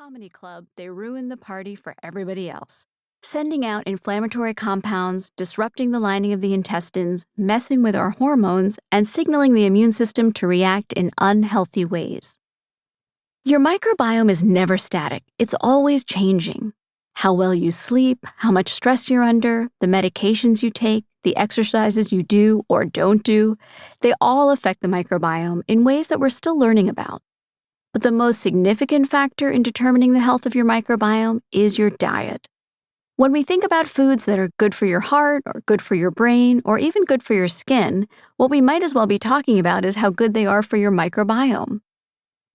comedy club, they ruin the party for everybody else, sending out inflammatory compounds, disrupting the lining of the intestines, messing with our hormones, and signaling the immune system to react in unhealthy ways. Your microbiome is never static. It's always changing. How well you sleep, how much stress you're under, the medications you take, the exercises you do or don't do, they all affect the microbiome in ways that we're still learning about. But the most significant factor in determining the health of your microbiome is your diet. When we think about foods that are good for your heart or good for your brain or even good for your skin, what we might as well be talking about is how good they are for your microbiome.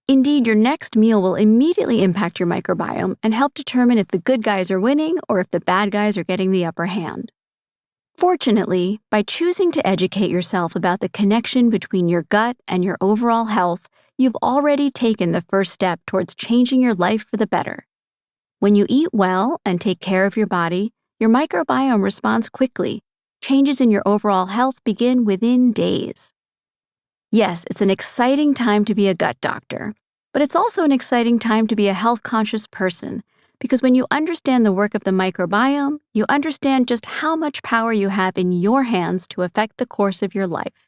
Indeed, your next meal will immediately impact your microbiome and help determine if the good guys are winning or if the bad guys are getting the upper hand. Fortunately, by choosing to educate yourself about the connection between your gut and your overall health, you've already taken the first step towards changing your life for the better. When you eat well and take care of your body, your microbiome responds quickly. Changes in your overall health begin within days. Yes, it's an exciting time to be a gut doctor, but it's also an exciting time to be a health-conscious person, because when you understand the work of the microbiome, you understand just how much power you have in your hands to affect the course of your life.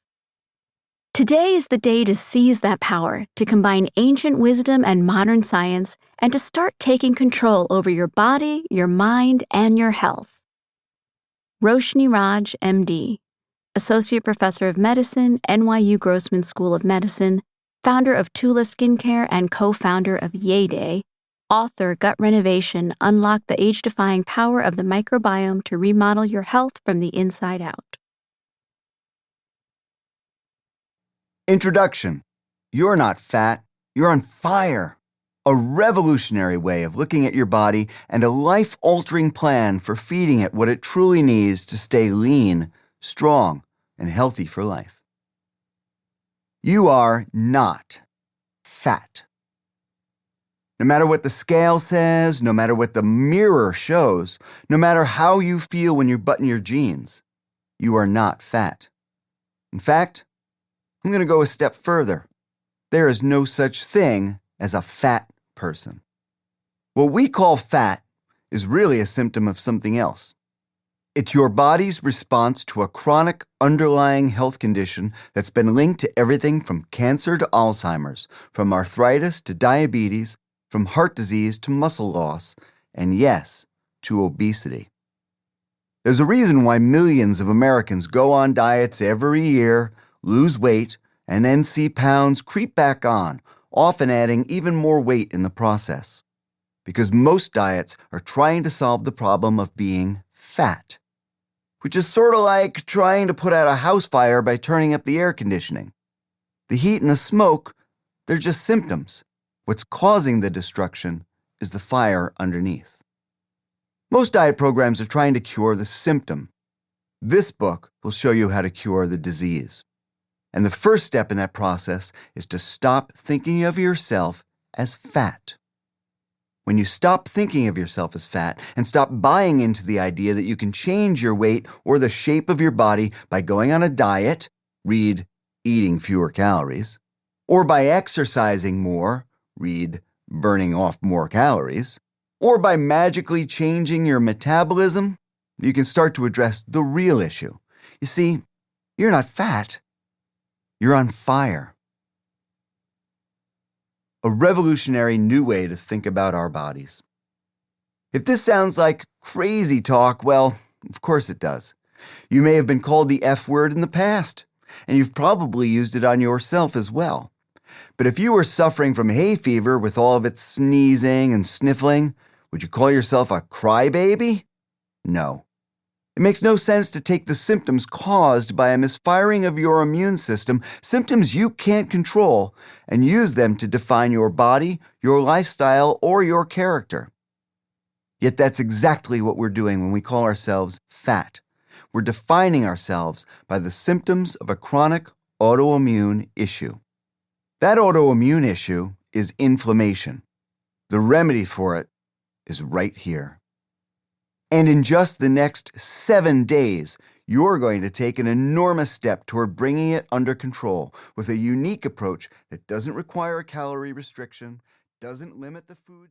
Today is the day to seize that power, to combine ancient wisdom and modern science, and to start taking control over your body, your mind, and your health. Roshni Raj, MD, Associate Professor of Medicine, NYU Grossman School of Medicine, founder of Tula Skincare and co-founder of Yay Day, author Gut Renovation, Unlock the Age-Defying Power of the Microbiome to Remodel Your Health from the Inside Out. Introduction. You're not fat, you're on fire. A revolutionary way of looking at your body and a life-altering plan for feeding it what it truly needs to stay lean, strong, and healthy for life. You are not fat. No matter what the scale says, no matter what the mirror shows, no matter how you feel when you button your jeans, you are not fat. In fact, I'm going to go a step further. There is no such thing as a fat person. What we call fat is really a symptom of something else. It's your body's response to a chronic underlying health condition that's been linked to everything from cancer to Alzheimer's, from arthritis to diabetes, from heart disease to muscle loss, and yes, to obesity. There's a reason why millions of Americans go on diets every year, lose weight, and then see pounds creep back on, often adding even more weight in the process. Because most diets are trying to solve the problem of being fat, which is sort of like trying to put out a house fire by turning up the air conditioning. The heat and the smoke, they're just symptoms. What's causing the destruction is the fire underneath. Most diet programs are trying to cure the symptom. This book will show you how to cure the disease. And the first step in that process is to stop thinking of yourself as fat. When you stop thinking of yourself as fat and stop buying into the idea that you can change your weight or the shape of your body by going on a diet, read eating fewer calories, or by exercising more, read burning off more calories, or by magically changing your metabolism, you can start to address the real issue. You see, you're not fat. You're on fire. A revolutionary new way to think about our bodies. If this sounds like crazy talk, well, of course it does. You may have been called the F word in the past, and you've probably used it on yourself as well. But if you were suffering from hay fever with all of its sneezing and sniffling, would you call yourself a crybaby? No. It makes no sense to take the symptoms caused by a misfiring of your immune system, symptoms you can't control, and use them to define your body, your lifestyle, or your character. Yet that's exactly what we're doing when we call ourselves fat. We're defining ourselves by the symptoms of a chronic autoimmune issue. That autoimmune issue is inflammation. The remedy for it is right here. And in just the next 7 days, you're going to take an enormous step toward bringing it under control with a unique approach that doesn't require a calorie restriction, doesn't limit the food.